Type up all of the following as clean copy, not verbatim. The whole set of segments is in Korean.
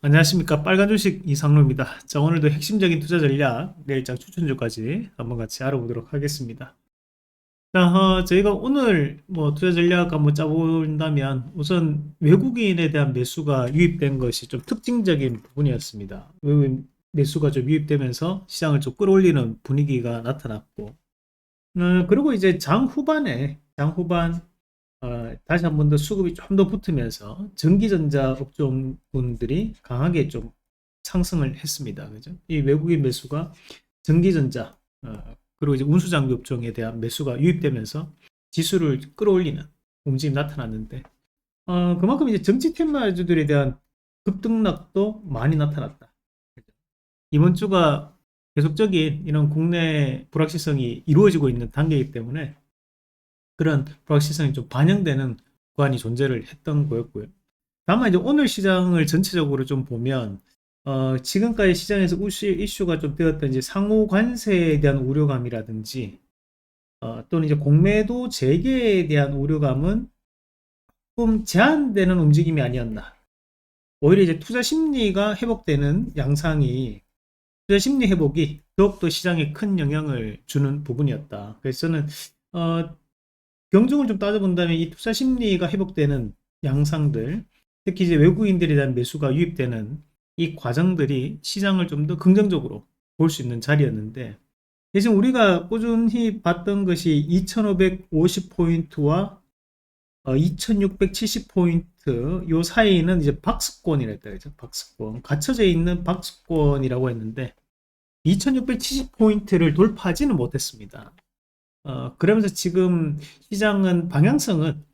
안녕하십니까. 빨간 주식 이상로입니다. 자, 오늘도 핵심적인 투자 전략, 내일장 추천주까지 한번 같이 알아보도록 하겠습니다. 자, 저희가 오늘 뭐 투자 전략 한번 짜본다면 우선 외국인에 대한 매수가 유입된 것이 좀 특징적인 부분이었습니다. 외국인 매수가 좀 유입되면서 시장을 좀 끌어올리는 분위기가 나타났고, 그리고 이제 장 후반 다시 한 번 더 수급이 좀 더 붙으면서 전기전자 업종분들이 강하게 좀 상승을 했습니다. 그죠? 이 외국인 매수가 전기전자, 그리고 이제 운수장비 업종에 대한 매수가 유입되면서 지수를 끌어올리는 움직임이 나타났는데, 그만큼 이제 정치 테마주들에 대한 급등락도 많이 나타났다. 이번 주가 계속적인 이런 국내 불확실성이 이루어지고 있는 단계이기 때문에 그런 불확실성이 좀 반영되는 구간이 존재를 했던 거였고요. 다만 이제 오늘 시장을 전체적으로 좀 보면 지금까지 시장에서 이슈가 좀 되었던 이제 상호 관세에 대한 우려감이라든지 또는 이제 공매도 재개에 대한 우려감은 조금 제한되는 움직임이 아니었나. 오히려 이제 투자 심리가 회복되는 양상이 투자 심리 회복이 더욱더 시장에 큰 영향을 주는 부분이었다. 그래서 저는 어, 경중을 좀 따져본다면 이 투자 심리가 회복되는 양상들, 특히 이제 외국인들에 대한 매수가 유입되는 이 과정들이 시장을 좀 더 긍정적으로 볼 수 있는 자리였는데, 대신 우리가 꾸준히 봤던 것이 2550포인트와 2670포인트 요 사이는 이제 박스권이라 했다. 그죠? 박스권. 갇혀져 있는 박스권이라고 했는데, 2670포인트를 돌파하지는 못했습니다. 그러면서 지금 시장은 방향성은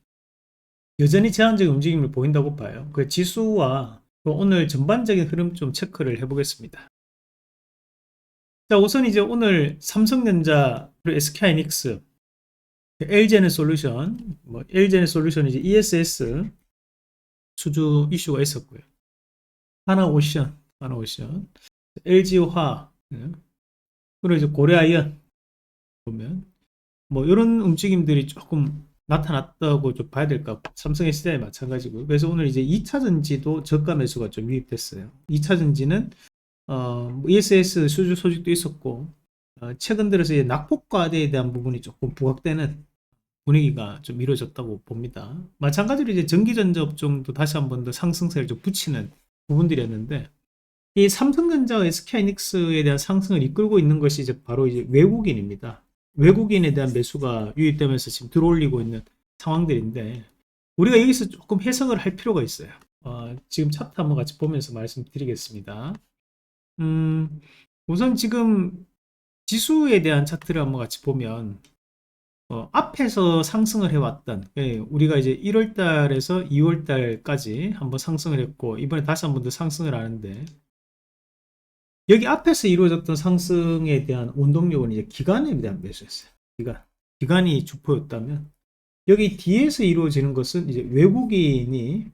여전히 제한적인 움직임을 보인다고 봐요. 그 지수와 또 오늘 전반적인 흐름 좀 체크를 해보겠습니다. 자, 우선 이제 오늘 삼성전자 그리고 SK하이닉스, LG에너솔루션, 뭐 LG에너솔루션 이제 ESS 수주 이슈가 있었고요. 하나오션, LG화, 그리고 이제 고려아이언 보면 뭐 이런 움직임들이 조금 나타났다고 좀 봐야 될 것 같고 삼성의 시대에 마찬가지고요. 그래서 오늘 이제 2차 전지도 저가 매수가 좀 유입됐어요. 2차 전지는 뭐 ESS 수주 소식도 있었고 최근 들어서 이제 낙폭과대에 대한 부분이 조금 부각되는 분위기가 좀 이루어졌다고 봅니다. 마찬가지로 이제 전기전자 업종도 다시 한 번 더 상승세를 좀 붙이는 부분들이었는데 이 삼성전자와 SK하이닉스에 대한 상승을 이끌고 있는 것이 이제 바로 이제 외국인입니다. 외국인에 대한 매수가 유입되면서 지금 들어올리고 있는 상황들인데 우리가 여기서 조금 해석을 할 필요가 있어요. 지금 차트 한번 같이 보면서 말씀드리겠습니다. 음, 우선 지금 지수에 대한 차트를 한번 같이 보면 앞에서 상승을 해왔던 우리가 이제 1월 달에서 2월 달까지 한번 상승을 했고 이번에 다시 한번 더 상승을 하는데 여기 앞에서 이루어졌던 상승에 대한 원동력은 이제 기관에 대한 매수였어요. 기관이 주포였다면 여기 뒤에서 이루어지는 것은 이제 외국인이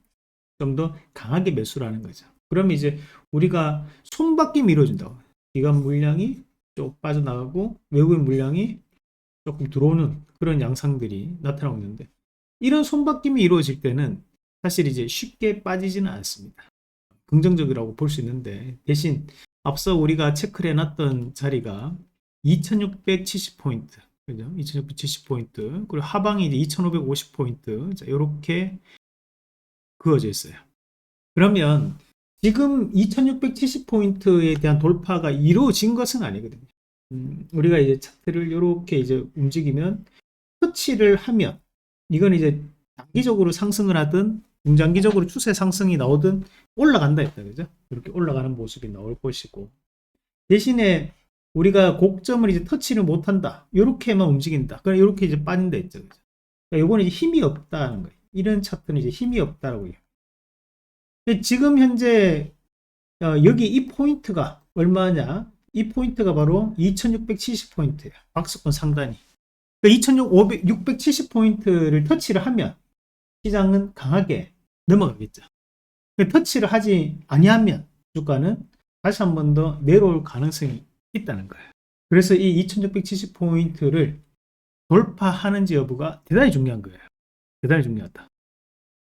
좀 더 강하게 매수를 하는 거죠. 그러면 이제 우리가 손바뀜이 이루어진다고. 기관 물량이 쭉 빠져나가고 외국인 물량이 조금 들어오는 그런 양상들이 나타나고 있는데 이런 손바뀜이 이루어질 때는 사실 이제 쉽게 빠지지는 않습니다. 긍정적이라고 볼 수 있는데 대신 앞서 우리가 체크를 해놨던 자리가 2670포인트 그죠? 2670포인트 그리고 하방이 이제 2550포인트 자, 이렇게 그어져 있어요. 그러면 지금 2670포인트에 대한 돌파가 이루어진 것은 아니거든요. 우리가 이제 차트를 이렇게 이제 움직이면 터치를 하면 이건 이제 단기적으로 상승을 하든 중장기적으로 추세 상승이 나오든 올라간다 했다 그죠? 이렇게 올라가는 모습이 나올 것이고 대신에 우리가 곡점을 이제 터치를 못한다 이렇게만 움직인다 그럼 이렇게 이제 빠진다 했죠 그죠? 그러니까 이거는 이제 힘이 없다는 거예요. 이런 차트는 이제 힘이 없다라고 해요. 지금 현재 여기 이 포인트가 얼마냐? 이 포인트가 바로 2670포인트예요. 박스권 상단이. 2670포인트를 터치를 하면 시장은 강하게 넘어가겠죠. 터치를 하지 아니하면 주가는 다시 한 번 더 내려올 가능성이 있다는 거예요. 그래서 이 2670포인트를 돌파하는지 여부가 대단히 중요한 거예요. 대단히 중요하다.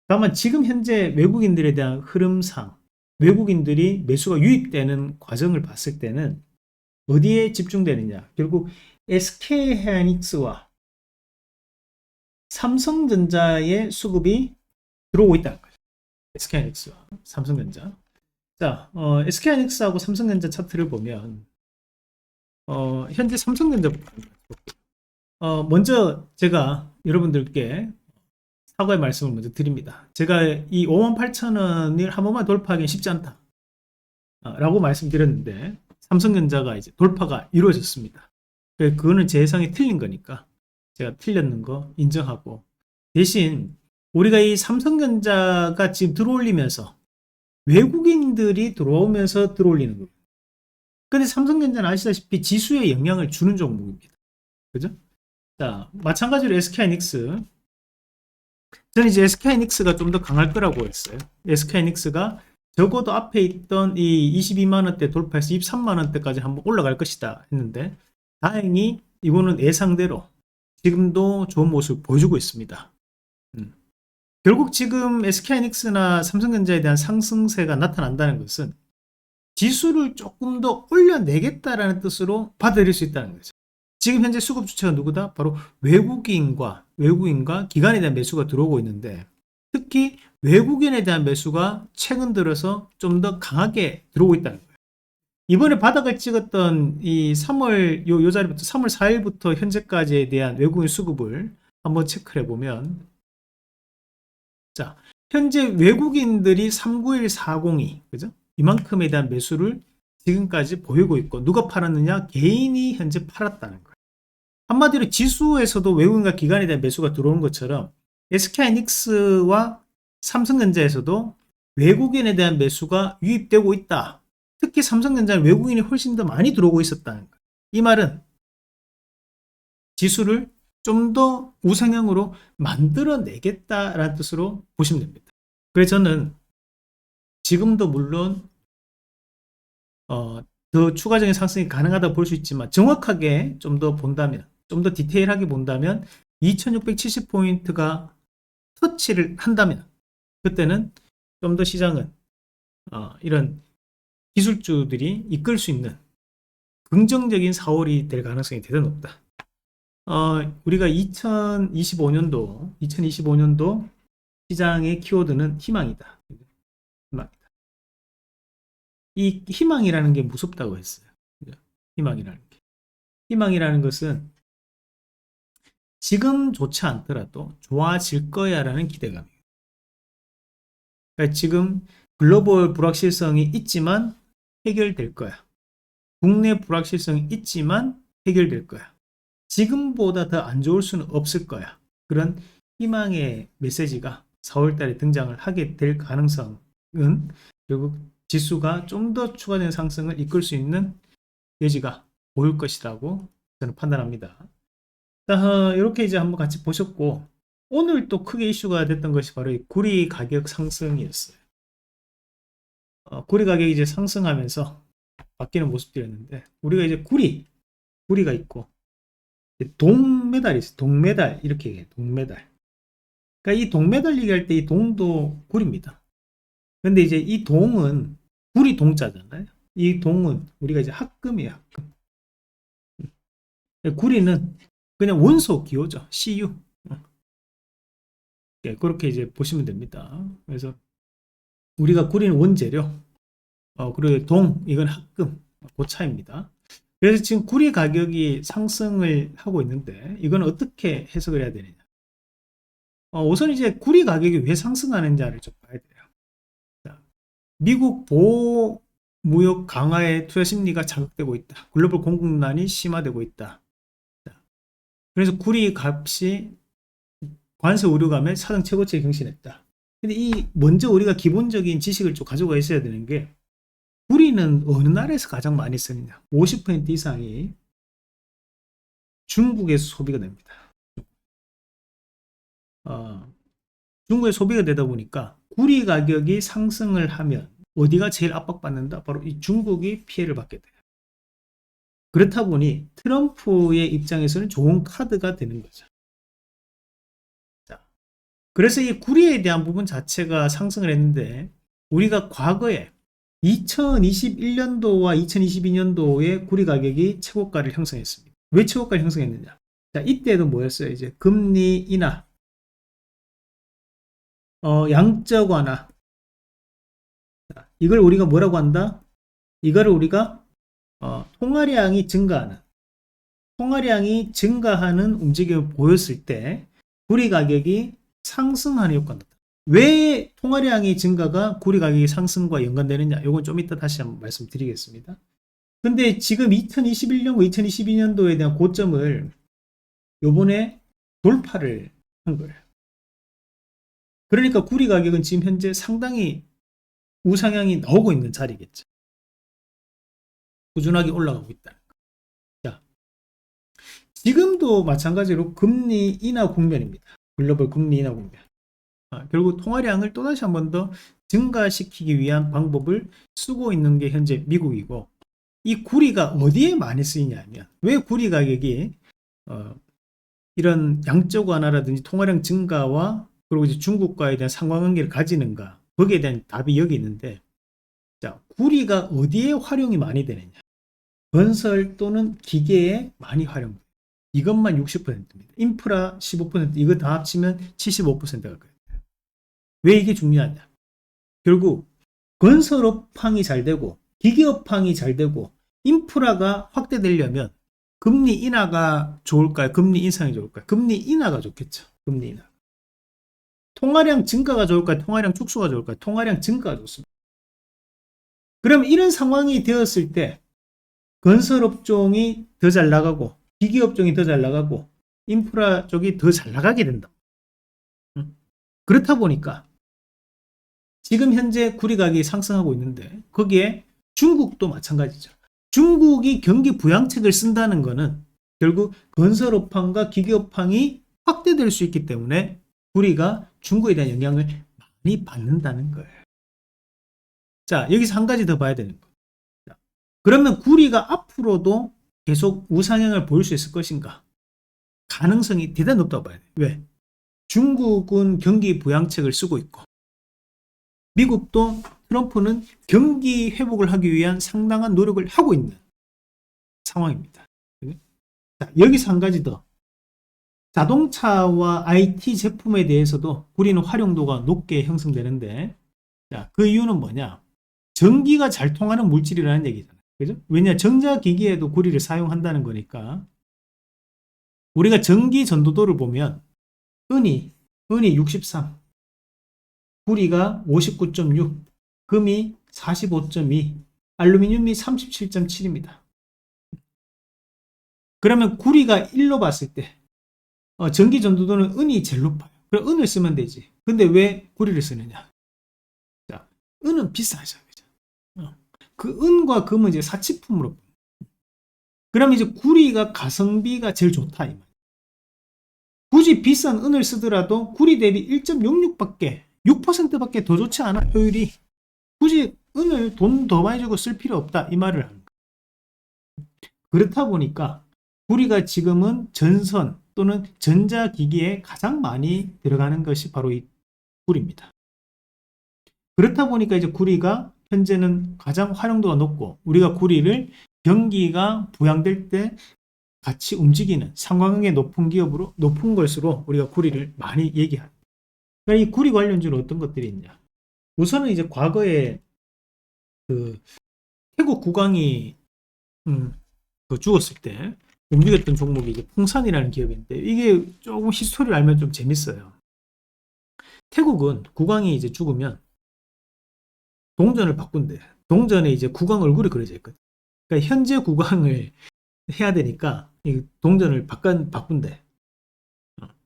다만 지금 현재 외국인들에 대한 흐름상 외국인들이 매수가 유입되는 과정을 봤을 때는 어디에 집중되느냐? 결국 SK하이닉스와 삼성전자의 수급이 들어오고 있다는 거예요. SK하이닉스와 삼성전자. 자, SK하이닉스하고 삼성전자 차트를 보면 현재 삼성전자부터 먼저 제가 여러분들께 사과의 말씀을 먼저 드립니다. 제가 이 58,000원을 한 번만 돌파하기는 쉽지 않다 라고 말씀드렸는데 삼성전자가 이제 돌파가 이루어졌습니다. 그거는 제 예상이 틀린 거니까 제가 틀렸는 거 인정하고, 대신 우리가 이 삼성전자가 지금 들어올리면서 외국인들이 들어오면서 들어올리는 거예요. 근데 삼성전자는 아시다시피 지수에 영향을 주는 종목입니다. 그죠? 자, 마찬가지로 SK하이닉스. 저는 이제 SK하이닉스가 좀 더 강할 거라고 했어요. SK하이닉스가 적어도 앞에 있던 이 22만원대 돌파해서 23만원대까지 한번 올라갈 것이다 했는데, 다행히 이거는 예상대로 지금도 좋은 모습을 보여주고 있습니다. 결국 지금 SK하이닉스나 삼성전자에 대한 상승세가 나타난다는 것은 지수를 조금 더 올려내겠다라는 뜻으로 받아들일 수 있다는 거죠. 지금 현재 수급 주체가 누구다? 바로 외국인과 기관에 대한 매수가 들어오고 있는데, 특히 외국인에 대한 매수가 최근 들어서 좀 더 강하게 들어오고 있다는 거예요. 이번에 바닥을 찍었던 이 3월 요 자리부터 3월 4일부터 현재까지에 대한 외국인 수급을 한번 체크해 보면, 자, 현재 외국인들이 391,402, 그죠? 이만큼에 대한 매수를 지금까지 보이고 있고, 누가 팔았느냐? 개인이 현재 팔았다는 거예요. 한마디로 지수에서도 외국인과 기관에 대한 매수가 들어오는 것처럼 SK하이닉스와 삼성전자에서도 외국인에 대한 매수가 유입되고 있다. 특히 삼성전자는 외국인이 훨씬 더 많이 들어오고 있었다는 거예요. 이 말은 지수를 좀 더 우상향으로 만들어내겠다라는 뜻으로 보시면 됩니다. 그래서 저는 지금도 물론 더 추가적인 상승이 가능하다고 볼 수 있지만, 정확하게 좀 더 본다면, 좀 더 디테일하게 본다면 2670포인트가 터치를 한다면 그때는 좀 더 시장은 이런 기술주들이 이끌 수 있는 긍정적인 4월이 될 가능성이 대단히 높다. 우리가 2025년도 시장의 키워드는 희망이다. 희망이다. 이 희망이라는 게 무섭다고 했어요. 희망이라는 게. 희망이라는 것은 지금 좋지 않더라도 좋아질 거야 라는 기대감이에요. 그러니까 지금 글로벌 불확실성이 있지만 해결될 거야. 국내 불확실성이 있지만 해결될 거야. 지금보다 더 안 좋을 수는 없을 거야. 그런 희망의 메시지가 4월달에 등장을 하게 될 가능성은 결국 지수가 좀 더 추가적인 상승을 이끌 수 있는 여지가 보일 것이라고 저는 판단합니다. 자, 이렇게 이제 한번 같이 보셨고, 오늘 또 크게 이슈가 됐던 것이 바로 이 구리 가격 상승이었어요. 구리 가격이 이제 상승하면서 바뀌는 모습들이었는데, 우리가 이제 구리가 있고 동메달이 있어요. 동메달, 이렇게 얘기해요. 동메달. 그러니까 이 동메달 얘기할 때 이 동도 구리입니다. 근데 이제 이 동은 구리 동자잖아요. 이 동은 우리가 이제 합금이에요. 합금. 구리는 그냥 원소 기호죠. CU. 그렇게 이제 보시면 됩니다. 그래서 우리가 구리는 원재료, 그리고 동, 이건 합금, 그 차이입니다. 그래서 지금 구리 가격이 상승을 하고 있는데, 이건 어떻게 해석을 해야 되느냐. 우선 이제 구리 가격이 왜 상승하는지를 좀 봐야 돼요. 자, 미국 보호 무역 강화의 투자 심리가 자극되고 있다. 글로벌 공급난이 심화되고 있다. 자, 그래서 구리 값이 관세 우려감에 사상 최고치에 경신했다. 근데 이 먼저 우리가 기본적인 지식을 좀 가지고 있어야 되는 게, 구리는 어느 나라에서 가장 많이 쓰느냐? 50% 이상이 중국에서 소비가 됩니다. 중국에 소비가 되다 보니까 구리 가격이 상승을 하면 어디가 제일 압박받는다? 바로 이 중국이 피해를 받게 돼요. 그렇다 보니 트럼프의 입장에서는 좋은 카드가 되는 거죠. 자, 그래서 이 구리에 대한 부분 자체가 상승을 했는데, 우리가 과거에 2021년도와 2022년도에 구리 가격이 최고가를 형성했습니다. 왜 최고가를 형성했느냐? 자, 이때도 뭐였어요? 이제 금리 인하, 양적 완화. 이걸 우리가 뭐라고 한다? 이거를 우리가 통화량이 증가하는 움직임을 보였을 때 구리 가격이 상승하는 효과가 나타납니다. 왜 통화량의 증가가 구리 가격의 상승과 연관되느냐? 이건 좀 이따 다시 한번 말씀드리겠습니다. 근데 지금 2021년과 2022년도에 대한 고점을 요번에 돌파를 한 거예요. 그러니까 구리 가격은 지금 현재 상당히 우상향이 나오고 있는 자리겠죠. 꾸준하게 올라가고 있다. 자, 지금도 마찬가지로 금리 인하 국면입니다. 글로벌 금리 인하 국면. 결국 통화량을 또다시 한 번 더 증가시키기 위한 방법을 쓰고 있는 게 현재 미국이고, 이 구리가 어디에 많이 쓰이냐면, 왜 구리 가격이 이런 양적 완화라든지 통화량 증가와 그리고 이제 중국과에 대한 상관관계를 가지는가, 거기에 대한 답이 여기 있는데, 자, 구리가 어디에 활용이 많이 되느냐? 건설 또는 기계에 많이 활용돼요. 이것만 60%입니다. 인프라 15%, 이거 다 합치면 75%가 거예요. 왜 이게 중요하냐? 결국 건설업황이 잘 되고 기계업황이 잘 되고 인프라가 확대되려면 금리 인하가 좋을까요? 금리 인상이 좋을까요? 금리 인하가 좋겠죠. 금리 인하. 통화량 증가가 좋을까요? 통화량 축소가 좋을까요? 통화량 증가가 좋습니다. 그럼 이런 상황이 되었을 때 건설업종이 더 잘 나가고 기계업종이 더 잘 나가고 인프라 쪽이 더 잘 나가게 된다. 그렇다 보니까 지금 현재 구리 가격이 상승하고 있는데 거기에 중국도 마찬가지죠. 중국이 경기 부양책을 쓴다는 것은 결국 건설업황과 기계업황이 확대될 수 있기 때문에 구리가 중국에 대한 영향을 많이 받는다는 거예요. 자, 여기서 한 가지 더 봐야 되는 거예요. 그러면 구리가 앞으로도 계속 우상향을 보일 수 있을 것인가? 가능성이 대단히 높다고 봐야 돼요. 왜? 중국은 경기 부양책을 쓰고 있고 미국도 트럼프는 경기 회복을 하기 위한 상당한 노력을 하고 있는 상황입니다. 자, 여기서 한 가지 더. 자동차와 IT 제품에 대해서도 구리는 활용도가 높게 형성되는데, 자, 그 이유는 뭐냐? 전기가 잘 통하는 물질이라는 얘기잖아요. 그죠? 왜냐? 전자기기에도 구리를 사용한다는 거니까. 우리가 전기 전도도를 보면, 은이 63, 구리가 59.6, 금이 45.2, 알루미늄이 37.7입니다. 그러면 구리가 1로 봤을 때 전기 전도도는 은이 제일 높아요. 그럼 은을 쓰면 되지. 근데 왜 구리를 쓰느냐? 자, 은은 비싸죠. 그 은과 금은 이제 사치품으로. 그러면 이제 구리가 가성비가 제일 좋다 이 말. 굳이 비싼 은을 쓰더라도 구리 대비 1.66밖에 6%밖에 더 좋지 않아 효율이. 굳이 은을 돈 더 많이 주고 쓸 필요 없다 이 말을 하는 거예요. 그렇다 보니까 구리가 지금은 전선 또는 전자기기에 가장 많이 들어가는 것이 바로 이 구리입니다. 그렇다 보니까 이제 구리가 현재는 가장 활용도가 높고 우리가 구리를 경기가 부양될 때 같이 움직이는 상관관계 높은 기업으로 높은 것으로 우리가 구리를 많이 얘기합니다. 그러니까 이 구리 관련주는 어떤 것들이 있냐? 우선은 이제 과거에 그 태국 국왕이 죽었을 때 움직였던 종목이 이제 풍산이라는 기업인데 이게 조금 히스토리를 알면 좀 재밌어요. 태국은 국왕이 이제 죽으면 동전을 바꾼대. 동전에 이제 국왕 얼굴이 그려져 있거든. 그러니까 현재 국왕을 해야 되니까 이 동전을 바꾼대.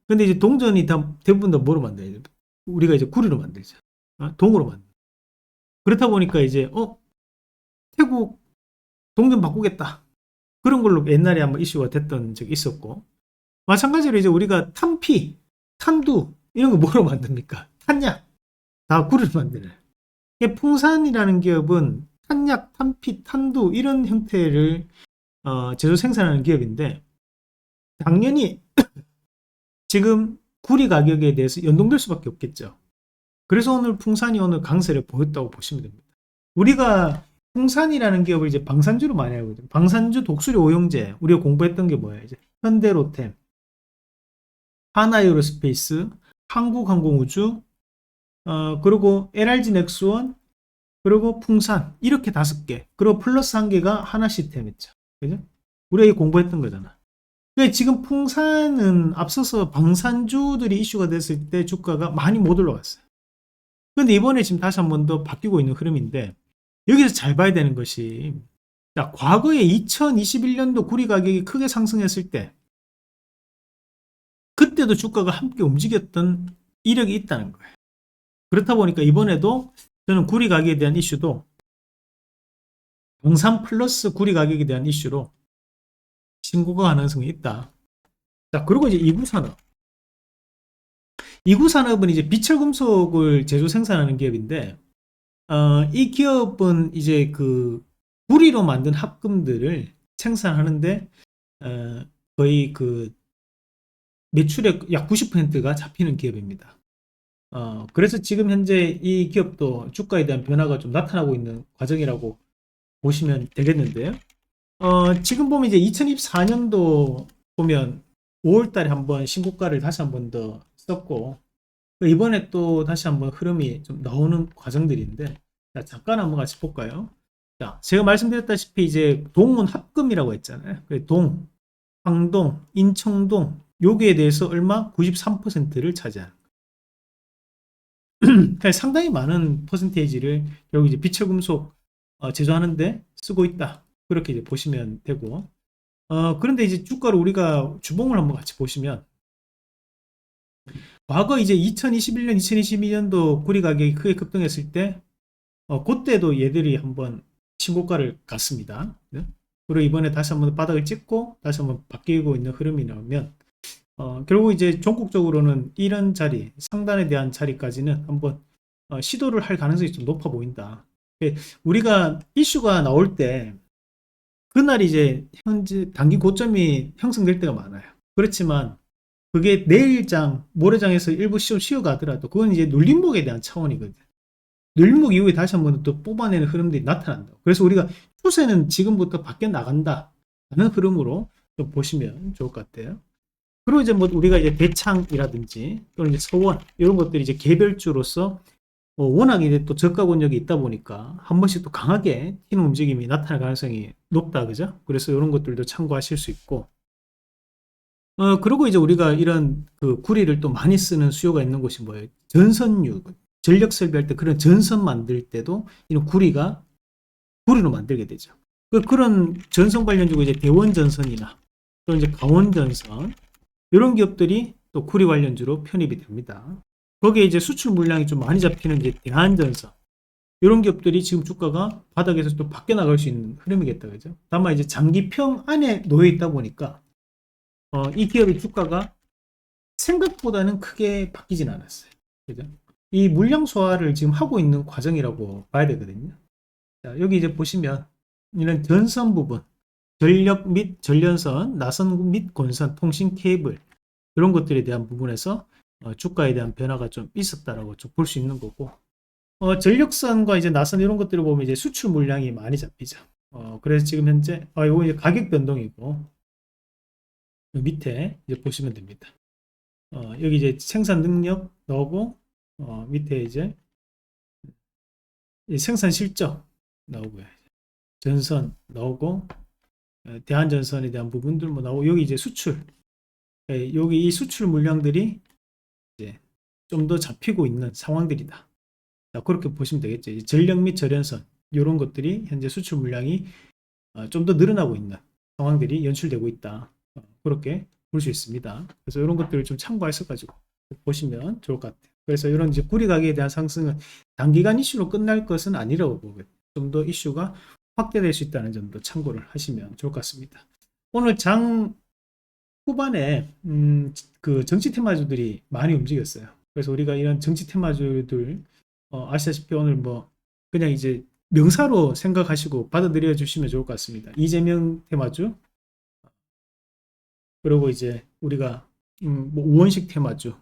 근데 이제 동전이 다 대부분 다 뭐로 만들어요? 우리가 이제 구리로 만들죠. 동으로 만들. 그렇다 보니까 이제 태국 동전 바꾸겠다. 그런 걸로 옛날에 한번 이슈가 됐던 적이 있었고 마찬가지로 이제 우리가 탄피, 탄두 이런 거 뭐로 만듭니까? 탄약 다 구리로 만드는. 풍산이라는 기업은 탄약, 탄피, 탄두 이런 형태를 제조 생산하는 기업인데 당연히 지금 구리 가격에 대해서 연동될 수밖에 없겠죠. 그래서 오늘 풍산이 오늘 강세를 보였다고 보시면 됩니다. 우리가 풍산이라는 기업을 이제 방산주로 많이 알고 있거든요. 방산주 독수리 오용제 우리가 공부했던 게 뭐예요? 이제 현대로템, 하나에어로스페이스, 한국항공우주, 그리고 LRG 넥스원, 그리고 풍산 이렇게 5개, 그리고 플러스 1개가 하나시스템 있죠. 그죠? 우리가 이거 공부했던 거잖아. 근데 지금 풍산은 앞서서 방산주들이 이슈가 됐을 때 주가가 많이 못 올라갔어요. 근데 이번에 지금 다시 한 번 더 바뀌고 있는 흐름인데, 여기서 잘 봐야 되는 것이, 자, 과거에 2021년도 구리 가격이 크게 상승했을 때 그때도 주가가 함께 움직였던 이력이 있다는 거예요. 그렇다 보니까 이번에도 저는 구리 가격에 대한 이슈도 방산 플러스 구리 가격에 대한 이슈로 신고가 가능성이 있다. 자, 그리고 이제 이구산업. 이구산업은 이제 비철금속을 제조 생산하는 기업인데, 이 기업은 이제 그 구리로 만든 합금들을 생산하는데, 거의 그 매출의 약 90%가 잡히는 기업입니다. 그래서 지금 현재 이 기업도 주가에 대한 변화가 좀 나타나고 있는 과정이라고 보시면 되겠는데요. 지금 보면 이제 2024년도 보면 5월 달에 한번 신고가를 다시 한번 더 썼고, 이번에 또 다시 한번 흐름이 좀 나오는 과정들인데, 자, 잠깐 한번 같이 볼까요? 자, 제가 말씀드렸다시피 이제 동은 합금이라고 했잖아요. 동, 황동, 인청동, 여기에 대해서 얼마? 93%를 차지하는. 상당히 많은 퍼센테이지를 결국 이제 비철금속 제조하는데 쓰고 있다. 그렇게 이제 보시면 되고, 그런데 이제 주가를 우리가 주봉을 한번 같이 보시면, 과거 이제 2021년, 2022년도 구리 가격이 크게 급등했을 때, 그때도 얘들이 한번 신고가를 갔습니다. 네? 그리고 이번에 다시 한번 바닥을 찍고 다시 한번 바뀌고 있는 흐름이 나오면, 결국 이제 전국적으로는 이런 자리, 상단에 대한 자리까지는 한번 시도를 할 가능성이 좀 높아 보인다. 우리가 이슈가 나올 때 그날 이제 현재 단기 고점이 형성될 때가 많아요. 그렇지만 그게 내일장, 모레장에서 일부 쉬어가더라도 그건 이제 눌림목에 대한 차원이거든. 눌림목 이후에 다시 한번 또 뽑아내는 흐름들이 나타난다. 그래서 우리가 추세는 지금부터 바뀌어 나간다 하는 흐름으로 좀 보시면 좋을 것 같아요. 그리고 이제 뭐 우리가 이제 대창이라든지 또는 이제 서원 이런 것들이 이제 개별주로서 워낙 이제 또 저가 권역이 있다 보니까 한 번씩 또 강하게 튀는 움직임이 나타날 가능성이 높다, 그죠? 그래서 이런 것들도 참고하실 수 있고, 그리고 이제 우리가 이런 그 구리를 또 많이 쓰는 수요가 있는 곳이 뭐예요? 전선유, 전력 설비할 때 그런 전선 만들 때도 이런 구리로 만들게 되죠. 그런 전선 관련주고 이제 대원전선이나 또 이제 강원전선 이런 기업들이 또 구리 관련주로 편입이 됩니다. 거기에 이제 수출 물량이 좀 많이 잡히는 이제 대한전선 이런 기업들이 지금 주가가 바닥에서 또 바뀌어 나갈 수 있는 흐름이겠다, 그죠? 다만 이제 장기평 안에 놓여 있다 보니까 이 기업의 주가가 생각보다는 크게 바뀌진 않았어요, 그죠? 이 물량 소화를 지금 하고 있는 과정이라고 봐야 되거든요. 자, 여기 이제 보시면 이런 전선 부분, 전력 및 전련선, 나선 및 권선, 통신 케이블 이런 것들에 대한 부분에서 주가에 대한 변화가 좀 있었다라고 좀 볼 수 있는 거고, 전력선과 이제 나선 이런 것들을 보면 이제 수출 물량이 많이 잡히죠. 그래서 지금 현재 이거 이제 가격 변동이고 밑에 이제 보시면 됩니다. 여기 이제 생산 능력 나오고 밑에 이제 생산 실적 나오고요. 전선 나오고 대한전선에 대한 부분들 뭐 나오고 여기 이제 수출 여기 이 수출 물량들이 이제 좀 더 잡히고 있는 상황들이다. 자, 그렇게 보시면 되겠죠. 전력 및 절연선 이런 것들이 현재 수출 물량이 좀 더 늘어나고 있는 상황들이 연출되고 있다. 그렇게 볼 수 있습니다. 그래서 이런 것들을 좀 참고해서 가지고 보시면 좋을 것 같아요. 그래서 이런 이제 구리 가격에 대한 상승은 단기간 이슈로 끝날 것은 아니라고 보거든요. 좀 더 이슈가 확대될 수 있다는 점도 참고를 하시면 좋을 것 같습니다. 오늘 장 후반에 그 정치 테마주들이 많이 움직였어요. 그래서 우리가 이런 정치 테마주들 아시다시피 오늘 뭐 그냥 이제 명사로 생각하시고 받아들여 주시면 좋을 것 같습니다. 이재명 테마주, 그리고 이제 우리가 뭐 우원식 테마주,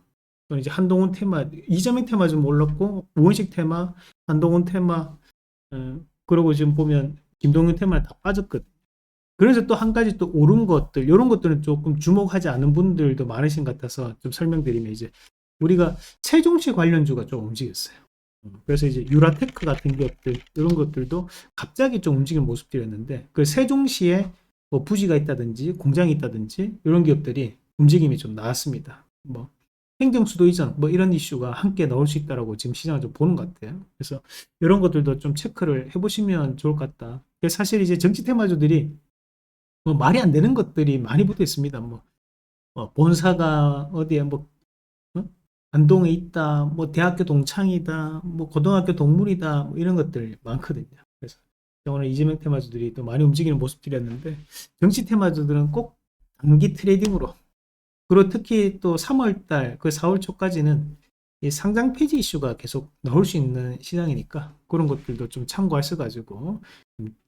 또는 이제 한동훈 테마, 이재명 테마주 몰랐고 우원식 테마, 한동훈 테마, 그러고 지금 보면 김동윤 테마 다 빠졌거든. 그래서 또 한 가지 또 오른 것들, 이런 것들은 조금 주목하지 않은 분들도 많으신 것 같아서 좀 설명드리면, 이제 우리가 세종시 관련주가 좀 움직였어요. 그래서 이제 유라테크 같은 기업들, 이런 것들도 갑자기 좀 움직이는 모습들이었는데, 그 세종시에 뭐 부지가 있다든지 공장이 있다든지 이런 기업들이 움직임이 좀 나왔습니다. 뭐 행정수도 이전 뭐 이런 이슈가 함께 나올 수 있다라고 지금 시장을 좀 보는 것 같아요. 그래서 이런 것들도 좀 체크를 해보시면 좋을 것 같다. 사실 이제 정치 테마주들이 뭐 말이 안 되는 것들이 많이 붙어 있습니다. 뭐 본사가 어디에 뭐 어? 안동에 있다, 뭐 대학교 동창이다, 뭐 고등학교 동문이다, 뭐 이런 것들 많거든요. 그래서 오늘 이재명 테마주들이 또 많이 움직이는 모습들이었는데, 정치 테마주들은 꼭 단기 트레이딩으로, 그리고 특히 또 3월 달, 그 4월 초까지는 이 상장 폐지 이슈가 계속 나올 수 있는 시장이니까 그런 것들도 좀 참고하셔가지고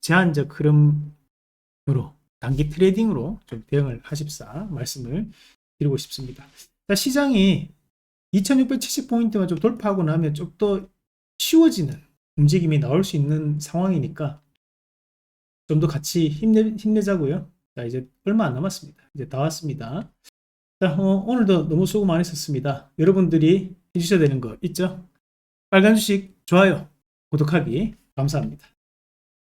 제한적 흐름으로, 단기 트레이딩으로 좀 대응을 하십사 말씀을 드리고 싶습니다. 자, 시장이 2670포인트만 좀 돌파하고 나면 좀 더 쉬워지는 움직임이 나올 수 있는 상황이니까 좀 더 같이 힘내자고요. 자, 이제 얼마 안 남았습니다. 이제 다 왔습니다. 자, 오늘도 너무 수고 많으셨습니다. 여러분들이 해주셔야 되는 거 있죠? 빨간 주식 좋아요, 구독하기 감사합니다.